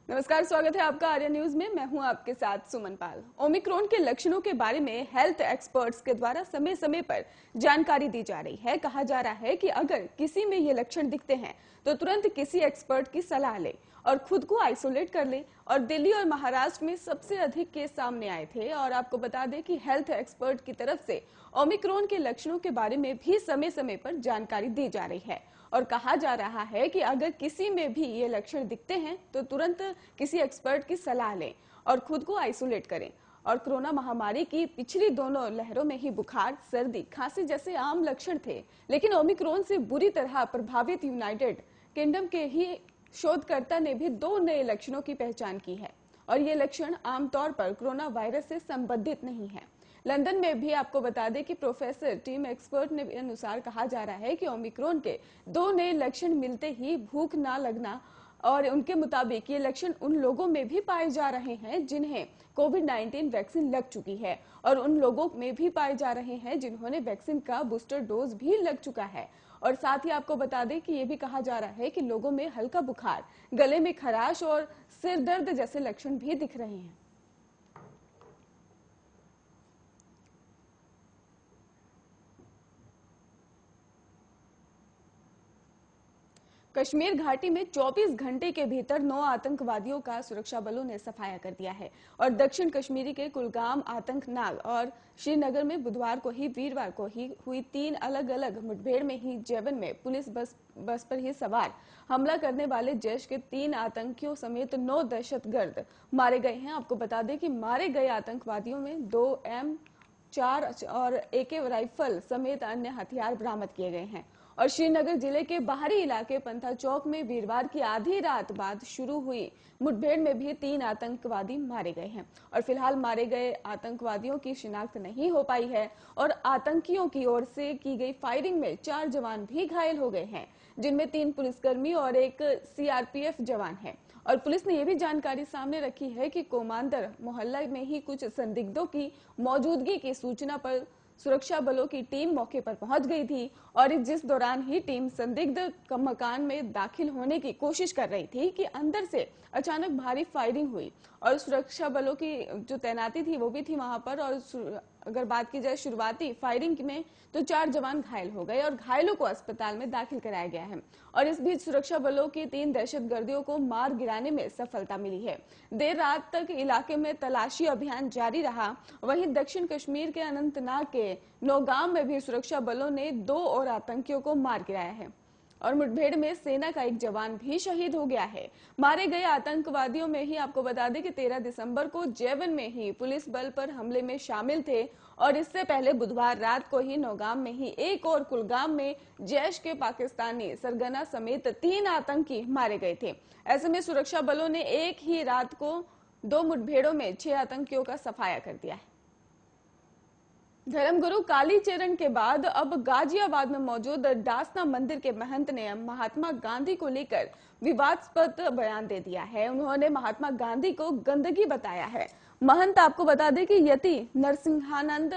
नमस्कार, स्वागत है आपका आर्या न्यूज में। मैं हूं आपके साथ सुमन पाल। ओमिक्रॉन के लक्षणों के बारे में हेल्थ एक्सपर्ट्स के द्वारा समय समय पर जानकारी दी जा रही है। कहा जा रहा है कि अगर किसी में ये लक्षण दिखते हैं तो तुरंत किसी एक्सपर्ट की सलाह ले और खुद को आइसोलेट कर ले। और दिल्ली और महाराष्ट्र में सबसे अधिक केस सामने आए थे। और आपको बता दें कि हेल्थ एक्सपर्ट की तरफ से ओमिक्रॉन के लक्षणों के बारे में भी समय समय पर जानकारी दी जा रही है। और कहा जा रहा है कि अगर किसी में भी ये लक्षण दिखते हैं तो तुरंत किसी एक्सपर्ट की सलाह लें और खुद को आइसोलेट करें। और कोरोना महामारी की पिछली दोनों लहरों में ही बुखार, सर्दी, खांसी जैसे आम लक्षण थे, लेकिन ओमिक्रॉन से बुरी तरह प्रभावित यूनाइटेड किंगडम के ही शोधकर्ता ने भी 2 नए लक्षणों की पहचान की है। और ये लक्षण आमतौर पर कोरोना वायरस से संबंधित नहीं है। लंदन में भी आपको बता दें कि प्रोफेसर टीम एक्सपर्ट ने अनुसार कहा जा रहा है कि ओमिक्रॉन के 2 नए लक्षण मिलते ही भूख ना लगना, और उनके मुताबिक ये लक्षण उन लोगों में भी पाए जा रहे हैं जिन्हें कोविड-19 वैक्सीन लग चुकी है, और उन लोगों में भी पाए जा रहे हैं जिन्होंने वैक्सीन का बूस्टर डोज भी लग चुका है। और साथ ही आपको बता दें कि ये भी कहा जा रहा है कि लोगों में हल्का बुखार, गले में खराश और सिर दर्द जैसे लक्षण भी दिख रहे हैं। कश्मीर घाटी में 24 घंटे के भीतर 9 आतंकवादियों का सुरक्षा बलों ने सफाया कर दिया है। और दक्षिण कश्मीरी के कुलगाम, आतंकनाग और श्रीनगर में वीरवार को ही हुई 3 अलग अलग मुठभेड़ में ही जेवन में पुलिस बस पर ही सवार हमला करने वाले जैश के 3 आतंकियों समेत 9 दहशतगर्द मारे गए हैं। आपको बता दें कि मारे गए आतंकवादियों में 2 M4 और AK राइफल समेत अन्य हथियार बरामद किए गए हैं। और श्रीनगर जिले के बाहरी इलाके पंथा चौक में वीरवार की आधी रात बाद शुरू हुई मुठभेड़ में भी 3 आतंकवादी मारे गए हैं। और फिलहाल मारे गए आतंकवादियों की शिनाख्त नहीं हो पाई है। और आतंकियों की ओर से की गई फायरिंग में 4 जवान भी घायल हो गए हैं, जिनमें 3 पुलिसकर्मी और एक CRPF जवान है। और पुलिस ने यह भी जानकारी सामने रखी है कि कोमांदर मोहल्ला में ही कुछ संदिग्धों की मौजूदगी की सूचना पर सुरक्षा बलों की टीम मौके पर पहुंच गई थी। और जिस दौरान ही टीम संदिग्ध मकान में दाखिल होने की कोशिश कर रही थी कि अंदर से अचानक भारी फायरिंग हुई। और सुरक्षा बलों की जो तैनाती थी वो भी थी वहां पर। और अगर बात की जाए शुरुआती फायरिंग में तो 4 जवान घायल हो गए और घायलों को अस्पताल में दाखिल कराया गया है। और इस बीच सुरक्षा बलों की 3 दहशतगर्दियों को मार गिराने में सफलता मिली है। देर रात तक इलाके में तलाशी अभियान जारी रहा। वहीं दक्षिण कश्मीर के अनंतनाग के नौगाम में भी सुरक्षा बलों ने 2 और आतंकियों को मार गिराया है। और मुठभेड़ में सेना का एक जवान भी शहीद हो गया है। मारे गए आतंकवादियों में ही आपको बता दें कि 13 दिसंबर को जेवन में ही पुलिस बल पर हमले में शामिल थे। और इससे पहले बुधवार रात को ही नौगाम में ही एक और कुलगाम में जैश के पाकिस्तानी सरगना समेत 3 आतंकी मारे गए थे। ऐसे में सुरक्षा बलों ने एक ही रात को 2 मुठभेड़ों में 6 आतंकियों का सफाया कर दिया है। धर्मगुरु कालीचरण के बाद अब गाजियाबाद में मौजूद डासना मंदिर के महंत ने महात्मा गांधी को लेकर विवादास्पद बयान दे दिया है। उन्होंने महात्मा गांधी को गंदगी बताया है। महंत आपको बता दें कि यति नरसिंहानंद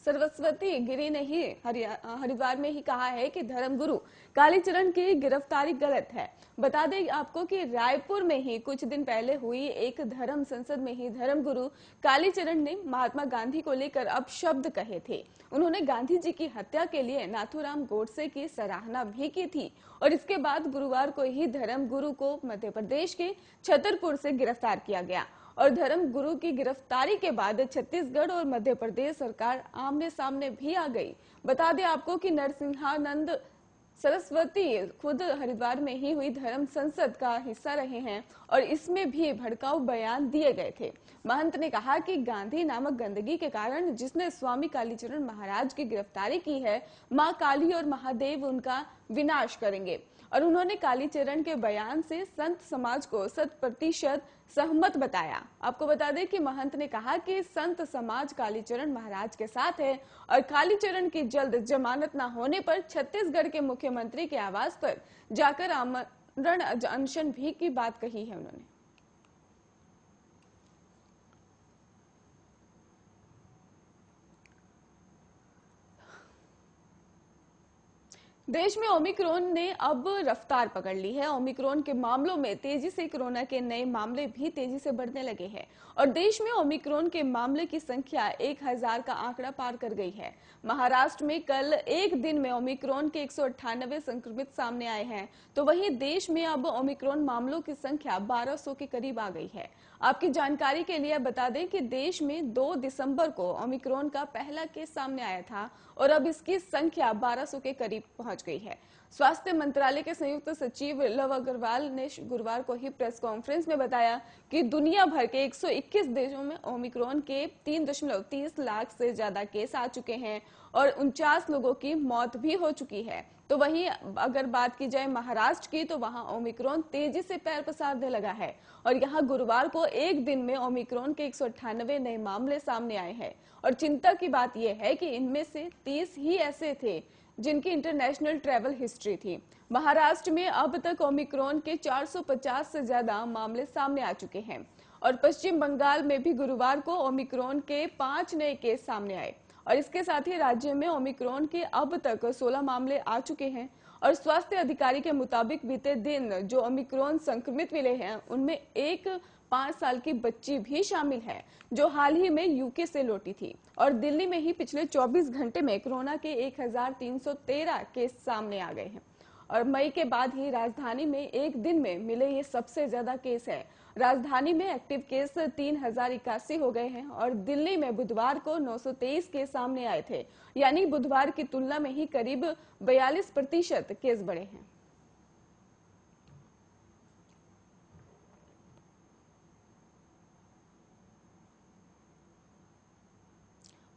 सरस्वती गिरी ने ही हरिद्वार में ही कहा है कि धर्मगुरु कालीचरण की गिरफ्तारी गलत है। बता दें आपको कि रायपुर में ही कुछ दिन पहले हुई एक धर्म संसद में ही धर्मगुरु कालीचरण ने महात्मा गांधी को लेकर अपशब्द कहे थे। उन्होंने गांधी जी की हत्या के लिए नाथूराम गोडसे की सराहना भी की थी। और इसके बाद गुरुवार को ही धर्मगुरु को मध्य प्रदेश के छतरपुर से गिरफ्तार किया गया। और धर्म गुरु की गिरफ्तारी के बाद छत्तीसगढ़ और मध्य प्रदेश सरकार आमने सामने भी आ गई। बता दें आपको कि नरसिंहानंद सरस्वती खुद हरिद्वार में ही हुई धर्म संसद का हिस्सा रहे हैं और इसमें भी भड़काऊ बयान दिए गए थे। महंत ने कहा कि गांधी नामक गंदगी के कारण जिसने स्वामी कालीचरण महाराज की गिरफ्तारी की है, मां काली और महादेव उनका विनाश करेंगे। और उन्होंने कालीचरण के बयान से संत समाज को 100% सहमत बताया। आपको बता दें कि महंत ने कहा कि संत समाज कालीचरण महाराज के साथ है और कालीचरण की जल्द जमानत न होने पर छत्तीसगढ़ के मुख्यमंत्री के आवास पर जाकर आमरण अनशन भी की बात कही है उन्होंने। देश में ओमिक्रॉन ने अब रफ्तार पकड़ ली है। ओमिक्रॉन के मामलों में तेजी से कोरोना के नए मामले भी तेजी से बढ़ने लगे हैं और देश में ओमिक्रॉन के मामले की संख्या 1000 का आंकड़ा पार कर गई है। महाराष्ट्र में कल एक दिन में ओमिक्रॉन के 198 संक्रमित सामने आए हैं, तो वहीं देश में अब ओमिक्रॉन मामलों की संख्या 1200 के करीब आ गई है। आपकी जानकारी के लिए बता दें कि देश में 2 दिसंबर को ओमिक्रॉन का पहला केस सामने आया था और अब इसकी संख्या 1200 के करीब पहुंच गई है। स्वास्थ्य मंत्रालय के संयुक्त सचिव लव अग्रवाल ने गुरुवार को ही प्रेस कॉन्फ्रेंस में बताया कि दुनिया भर के 121 देशों में ओमिक्रॉन के 3.30 लाख से ज्यादा केस आ चुके हैं और 49 लोगों की मौत भी हो चुकी है। तो वहीं अगर बात की जाए महाराष्ट्र की, तो वहां ओमिक्रॉन तेजी से पैर पसारने लगा है और यहां गुरुवार को एक दिन में ओमिक्रॉन के 198 नए मामले सामने आए हैं और चिंता की बात यह है कि इनमें से 30 ही ऐसे थे जिनकी इंटरनेशनल ट्रैवल हिस्ट्री थी। महाराष्ट्र में अब तक ओमिक्रॉन के 450 से ज्यादा मामले सामने आ चुके हैं और पश्चिम बंगाल में भी गुरुवार को ओमिक्रॉन के 5 नए केस सामने आए और इसके साथ ही राज्य में ओमिक्रॉन के अब तक 16 मामले आ चुके हैं और स्वास्थ्य अधिकारी के मुताबिक बीते दिन जो ओमिक्रॉन संक्रमित मिले हैं उनमें एक 5 साल की बच्ची भी शामिल है जो हाल ही में यूके से लौटी थी और दिल्ली में ही पिछले 24 घंटे में कोरोना के 1313 केस सामने आ गए हैं और मई के बाद ही राजधानी में एक दिन में मिले ये सबसे ज्यादा केस है। राजधानी में एक्टिव केस 3081 हो गए हैं और दिल्ली में बुधवार को 923 केस सामने आए थे, यानी बुधवार की तुलना में ही करीब 42% केस बढ़े हैं।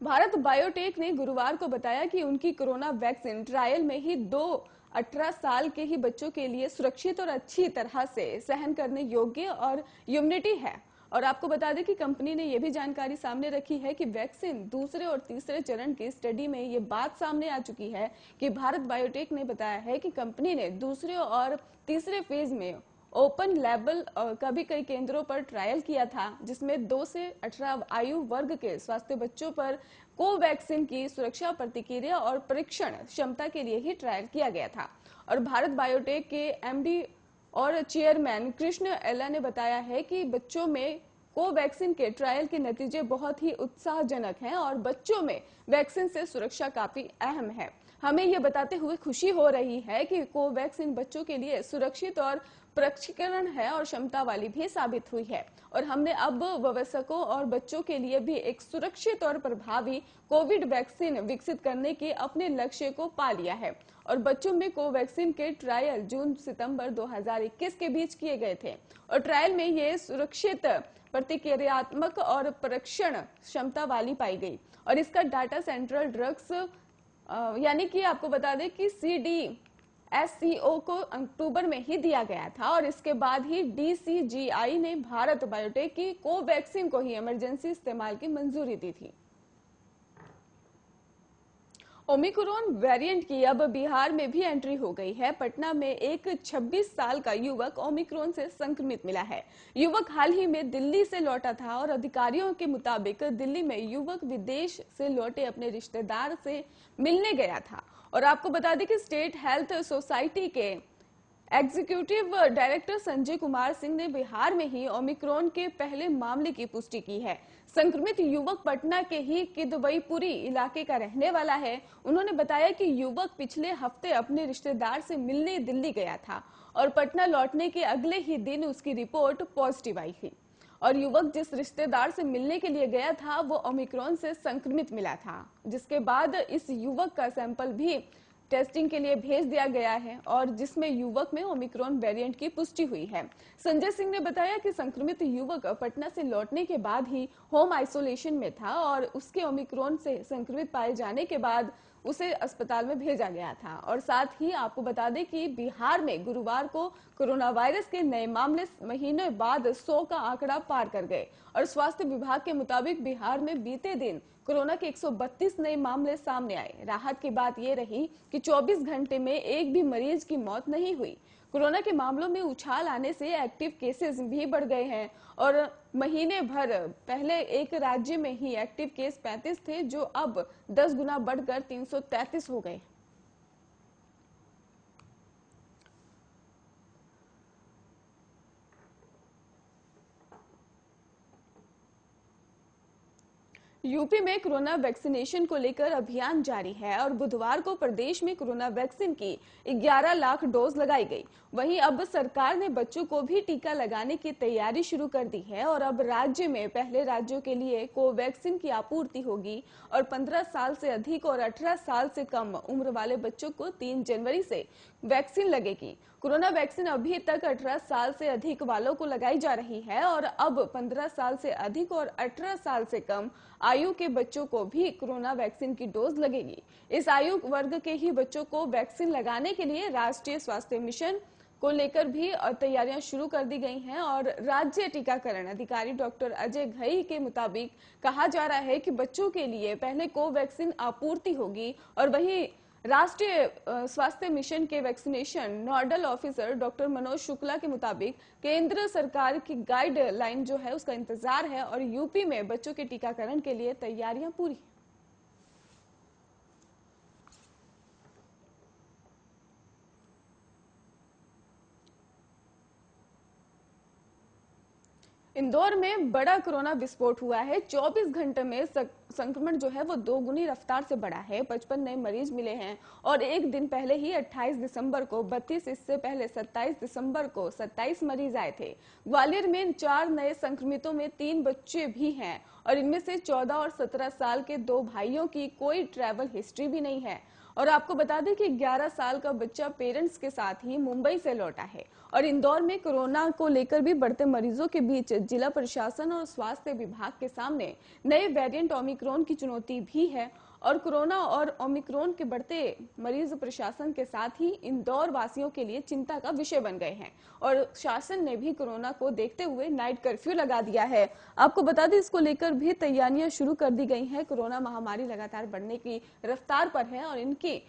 भारत बायोटेक ने गुरुवार को बताया कि उनकी कोरोना वैक्सीन ट्रायल में ही 18 साल के ही बच्चों के लिए सुरक्षित और अच्छी तरह से सहन करने योग्य और इम्यूनिटी है। और आपको बता दें कि कंपनी ने यह भी जानकारी सामने रखी है कि वैक्सीन दूसरे और तीसरे चरण की स्टडी में ये बात सामने आ चुकी है कि भारत बायोटेक ने बताया है कि कंपनी ने दूसरे और तीसरे फेज में ओपन लेवल का भी कई केंद्रों पर ट्रायल किया था, जिसमें 2 से 18 आयु वर्ग के स्वास्थ्य बच्चों पर कोवैक्सीन की सुरक्षा प्रतिक्रिया और परीक्षण क्षमता के लिए ही ट्रायल किया गया था। और भारत बायोटेक के एमडी और चेयरमैन कृष्ण एला ने बताया है कि बच्चों में कोवैक्सीन के ट्रायल के नतीजे बहुत ही उत्साहजनक हैं और बच्चों में वैक्सीन से सुरक्षा काफी अहम है। हमें यह बताते हुए खुशी हो रही है कि कोवैक्सीन बच्चों के लिए सुरक्षित और प्रशिक्षण है और क्षमता वाली भी साबित हुई है और हमने अब वयस्कों और बच्चों के लिए भी एक सुरक्षित और प्रभावी कोविड वैक्सीन विकसित करने के अपने लक्ष्य को पा लिया है। और बच्चों में कोवैक्सीन के ट्रायल जून सितंबर 2021 के बीच किए गए थे और ट्रायल में ये सुरक्षित, प्रतिक्रियात्मक और परीक्षण क्षमता वाली पाई गई और इसका डाटा सेंट्रल ड्रग्स यानी कि आपको बता दें कि CDSCO को अक्टूबर में ही दिया गया था और इसके बाद ही DCGI ने भारत बायोटेक की कोवैक्सीन को ही इमरजेंसी इस्तेमाल की मंजूरी दी थी। ओमिक्रॉन वेरिएंट की अब बिहार में भी एंट्री हो गई है। पटना में एक 26 साल का युवक ओमिक्रॉन से संक्रमित मिला है। युवक हाल ही में दिल्ली से लौटा था और अधिकारियों के मुताबिक दिल्ली में युवक विदेश से लौटे अपने रिश्तेदार से मिलने गया था और आपको बता दें कि स्टेट हेल्थ सोसाइटी के एग्जीक्यूटिव डायरेक्टर संजय कुमार सिंह ने बिहार में ही ओमिक्रॉन के पहले मामले की पुष्टि की है। संक्रमित युवक पटना के ही किदवईपुरी इलाके का रहने वाला है। उन्होंने बताया कि युवक पिछले हफ्ते अपने रिश्तेदार से मिलने दिल्ली गया था और पटना लौटने के अगले ही दिन उसकी रिपोर्ट पॉजिटिव आई थी और युवक जिस रिश्तेदार से मिलने के लिए गया था वो ओमिक्रॉन से संक्रमित मिला था, जिसके बाद इस युवक का सैंपल भी टेस्टिंग के लिए भेज दिया गया है और जिसमें युवक में ओमिक्रॉन वेरिएंट की पुष्टि हुई है। संजय सिंह ने बताया कि संक्रमित युवक पटना से लौटने के बाद ही होम आइसोलेशन में था और उसके ओमिक्रॉन से संक्रमित पाए जाने के बाद उसे अस्पताल में भेजा गया था। और साथ ही आपको बता दें कि बिहार में गुरुवार को कोरोना वायरस के नए मामले महीने बाद 100 का आंकड़ा पार कर गए और स्वास्थ्य विभाग के मुताबिक बिहार में बीते दिन कोरोना के 132 नए मामले सामने आए। राहत की बात यह रही कि 24 घंटे में एक भी मरीज की मौत नहीं हुई। कोरोना के मामलों में उछाल आने से एक्टिव केसेस भी बढ़ गए हैं और महीने भर पहले एक राज्य में ही एक्टिव केस 35 थे जो अब 10 गुना बढ़कर 333 हो गए। यूपी में कोरोना वैक्सीनेशन को लेकर अभियान जारी है और बुधवार को प्रदेश में कोरोना वैक्सीन की 11 लाख डोज लगाई गई। वहीं अब सरकार ने बच्चों को भी टीका लगाने की तैयारी शुरू कर दी है और अब राज्य में पहले राज्यों के लिए कोवैक्सीन की आपूर्ति होगी और 15 साल से अधिक और 18 साल से कम उम्र वाले बच्चों को 3 जनवरी से वैक्सीन लगेगी। कोरोना वैक्सीन अभी तक 18 साल से अधिक वालों को लगाई जा रही है और अब 15 साल से अधिक और 18 साल से कम आयु के बच्चों को भी कोरोना वैक्सीन की डोज लगेगी। इस आयु वर्ग के ही बच्चों को वैक्सीन लगाने के लिए राष्ट्रीय स्वास्थ्य मिशन को लेकर भी तैयारियां शुरू कर दी गई हैं और राज्य टीकाकरण अधिकारी डॉक्टर अजय घई के मुताबिक कहा जा रहा है कि बच्चों के लिए पहले कोवैक्सीन आपूर्ति होगी और वहीं राष्ट्रीय स्वास्थ्य मिशन के vaccination nodal officer doctor Manoj Shukla के मुताबिक केंद्र सरकार की गाइडलाइन जो है उसका इंतजार है और यूपी में बच्चों के टीकाकरण के लिए तैयारियां पूरी हैं। इंदौर में बड़ा कोरोना विस्फोट हुआ है। 24 घंटे में संक्रमण जो है वो 2 गुनी रफ्तार से बढ़ा है। 55 नए मरीज मिले हैं और एक दिन पहले ही 28 दिसंबर को 32, इससे पहले 27 दिसंबर को 27 मरीज आए थे। ग्वालियर में 4 नए संक्रमितों में 3 बच्चे भी हैं और इनमें से 14 और 17 साल के 2 भाइयों की कोई ट्रैवल हिस्ट्री भी नहीं है। और आपको बता दें कि 11 साल का बच्चा पेरेंट्स के साथ ही मुंबई से लौटा है। और इंदौर में कोरोना को लेकर भी बढ़ते मरीजों के बीच जिला प्रशासन और स्वास्थ्य विभाग के सामने नए वेरिएंट ओमिक्रॉन की चुनौती भी है और कोरोना और ओमिक्रॉन के बढ़ते मरीज प्रशासन के साथ ही इंदौर वासियों के लिए चिंता का विषय बन गए हैं और शासन ने भी कोरोना को देखते हुए नाइट कर्फ्यू लगा दिया है। आपको बता दें इसको लेकर भी तैयारियां शुरू कर दी गई हैं। कोरोना महामारी लगातार बढ़ने की रफ्तार पर है और इनकी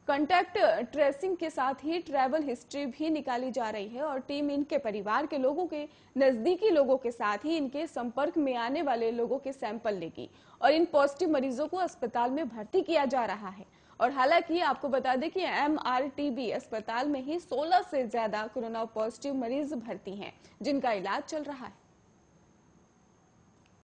कॉन्टैक्ट ट्रेसिंग के साथ ही ट्रैवल हिस्ट्री भी निकाली जा रही है और टीम इनके परिवार के लोगों के नजदीकी लोगों के साथ ही इनके संपर्क में आने वाले लोगों के सैंपल लेगी और इन पॉजिटिव मरीजों को अस्पताल में भर्ती किया जा रहा है। और हालांकि आपको बता दें कि MRTB अस्पताल में ही 16 से ज्यादा कोरोना पॉजिटिव मरीज भर्ती हैं जिनका इलाज चल रहा है।